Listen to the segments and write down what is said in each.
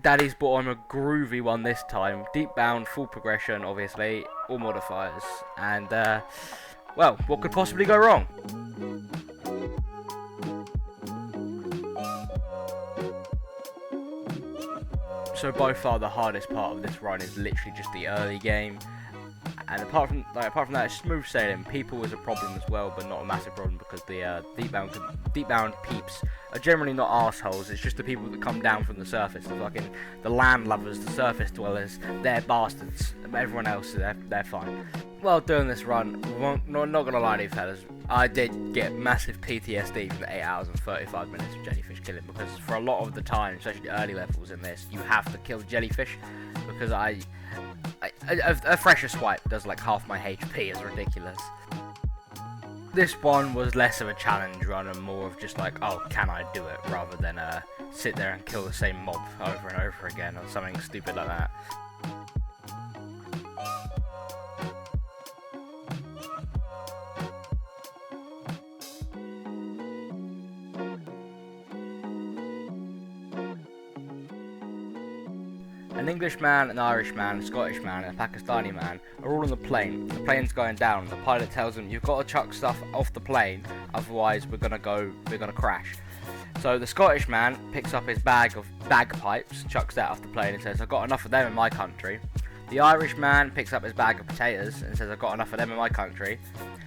Daddy's brought on a groovy one this time. Deepbound, full progression, obviously, all modifiers. And, well, what could possibly go wrong? So by far the hardest part of this run is literally just the early game. And apart from that, it's smooth sailing. People is a problem as well, but not a massive problem because the Deepbound peeps are generally not assholes. It's just the people that come down from the surface, the land lubbers, the surface dwellers. They're bastards. Everyone else, they're fine. While doing this run, not gonna lie to you fellas, I did get massive PTSD from the 8 hours and 35 minutes of jellyfish killing, because for a lot of the time, especially the early levels in this, you have to kill jellyfish, because a fresher swipe does like half my HP. Is ridiculous. This one was less of a challenge run and more of just like, oh, can I do it, rather than sit there and kill the same mob over and over again or something stupid like that. An Englishman, an Irishman, a Scottish man, and a Pakistani man are all on the plane. The plane's going down, and the pilot tells them, you've got to chuck stuff off the plane, otherwise we're gonna crash. So the Scottish man picks up his bag of bagpipes, chucks that off the plane and says, I've got enough of them in my country. The Irish man picks up his bag of potatoes and says, I've got enough of them in my country.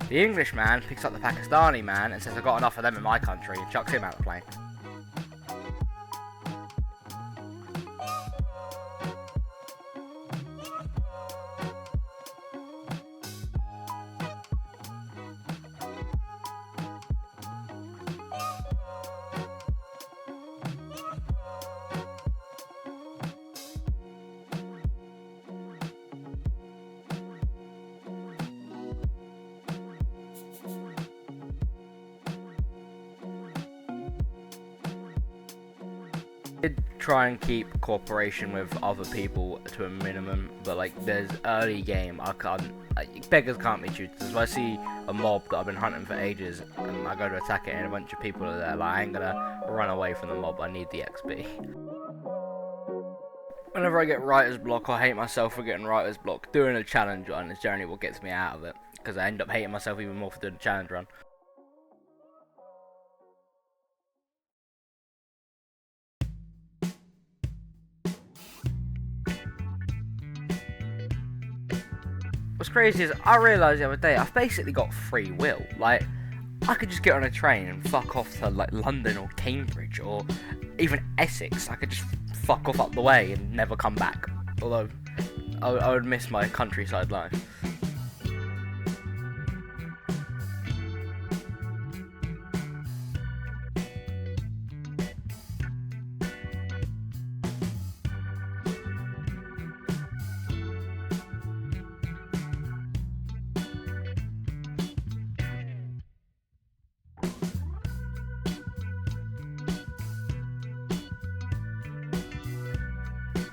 The English man picks up the Pakistani man and says, I've got enough of them in my country, and chucks him out the plane. Did try and keep cooperation with other people to a minimum, but like there's early game, beggars can't be choosers. If I see a mob that I've been hunting for ages and I go to attack it and a bunch of people are there, like I ain't gonna run away from the mob, I need the XP. Whenever I get writer's block, I hate myself for getting writer's block. Doing a challenge run is generally what gets me out of it, because I end up hating myself even more for doing a challenge run. What's crazy is I realised the other day I've basically got free will. Like, I could just get on a train and fuck off to like London or Cambridge or even Essex. I could just fuck off up the way and never come back. Although I would miss my countryside life.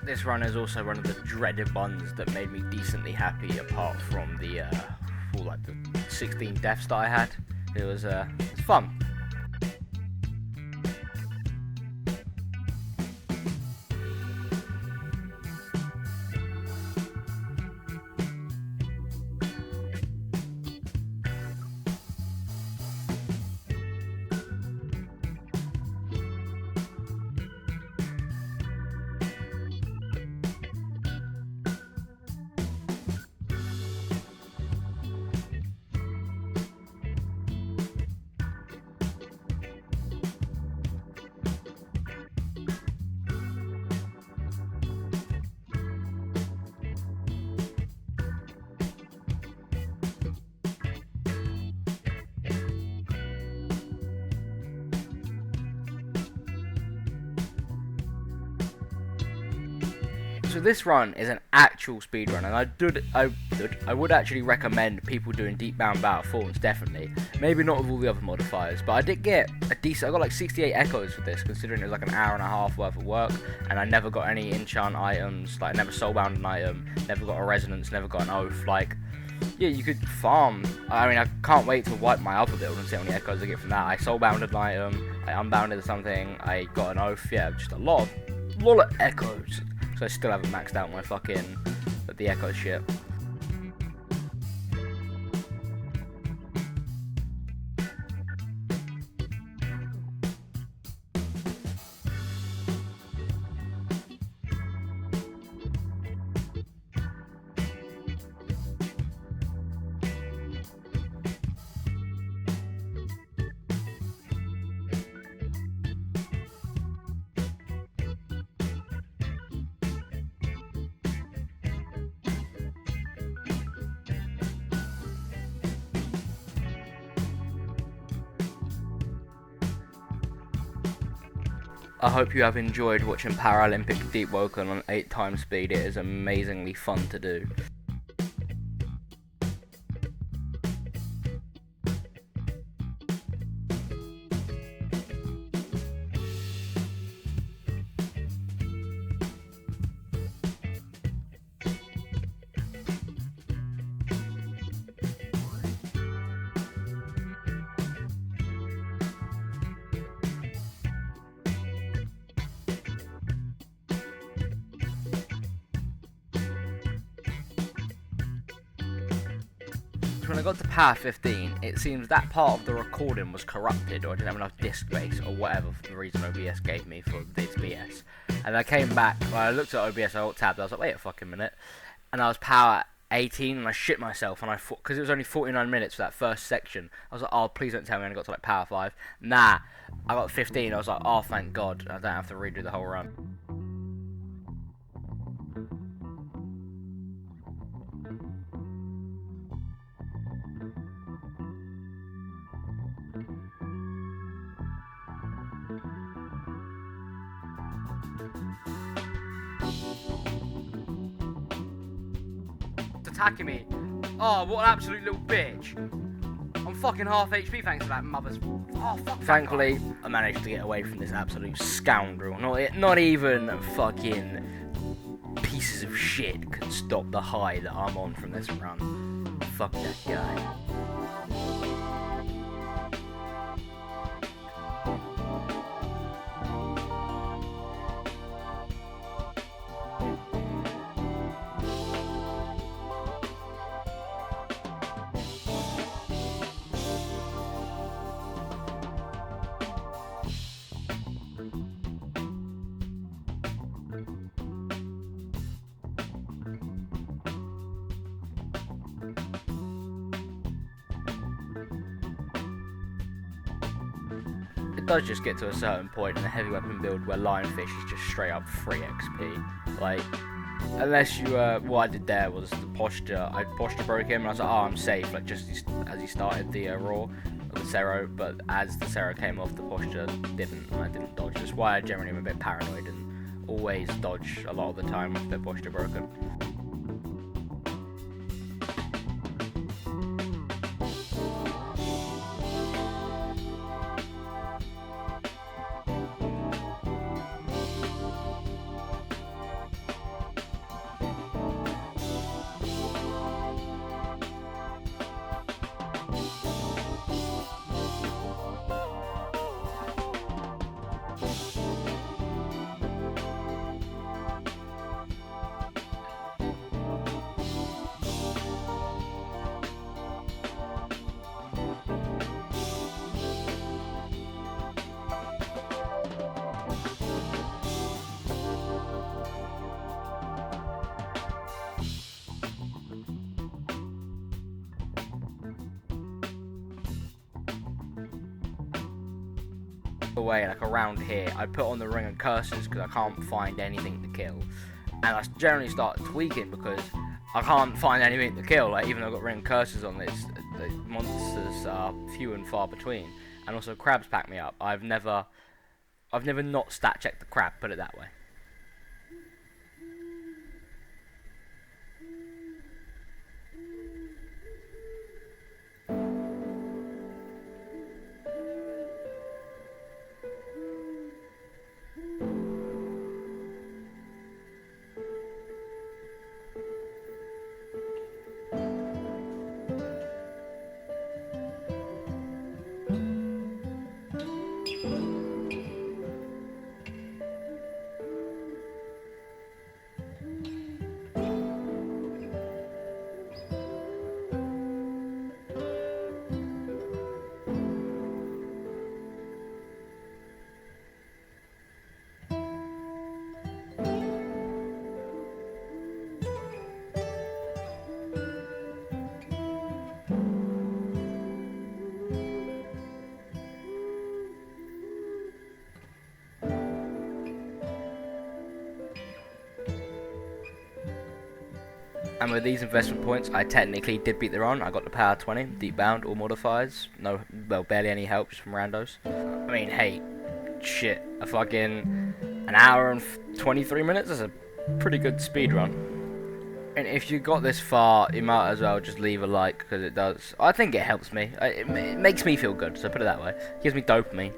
This run is also one of the dreaded ones that made me decently happy, apart from the 16 deaths that I had. It was fun. So this run is an actual speedrun, and I would actually recommend people doing Deepbound Battleforms, definitely. Maybe not with all the other modifiers, but I did get a decent, I got like 68 echoes for this, considering it was like an hour and a half worth of work, and I never got any enchant items, like I never soulbound an item, never got a resonance, never got an oath. Like, yeah, you could farm. I mean, I can't wait to wipe my other build and see how many echoes I get from that. I soulbounded an item, I unbounded something, I got an oath. Yeah, just a lot lot of echoes. So I still haven't maxed out my fucking the echo shit. I hope you have enjoyed watching Paralympic Deepwoken on 8x speed. It is amazingly fun to do. When I got to power 15, it seems that part of the recording was corrupted, or I didn't have enough disk space, or whatever for the reason OBS gave me for this BS. And I came back, when I looked at OBS, I tabbed, I was like, wait a fucking minute. And I was power 18, and I shit myself, and I thought, because it was only 49 minutes for that first section, I was like, oh, please don't tell me I only got to like power 5. Nah, I got 15, I was like, oh, thank God, I don't have to redo the whole run. Attacking me. Oh, what an absolute little bitch. I'm fucking half HP thanks to that mother's... Oh, fuck. Thankfully, I managed to get away from this absolute scoundrel. Not even fucking pieces of shit can stop the high that I'm on from this run. Fuck that guy. It does just get to a certain point in a heavy weapon build where Lionfish is just straight up free XP. Like, unless you, what I did there was the posture, I posture broke him and I was like, oh, I'm safe, like just as he started the Raw, the Cero, but as the Cero came off, the posture I didn't dodge. That's why I generally am a bit paranoid and always dodge a lot of the time with the posture broken. Away like around here, I put on the ring of curses because I can't find anything to kill, and I generally start tweaking because I can't find anything to kill. Like, even though I've got ring of curses on this, the monsters are few and far between, and also crabs pack me up. I've never not stat checked the crab, put it that way. And with these investment points, I technically did beat the run. I got the power 20, Deepbound, or Modifiers. No, well, barely any help, just from randos. I mean, hey, shit, a fucking an hour and 23 minutes is a pretty good speed run. And if you got this far, you might as well just leave a like, because it does. I think it helps me. It makes me feel good, so put it that way. It gives me dopamine.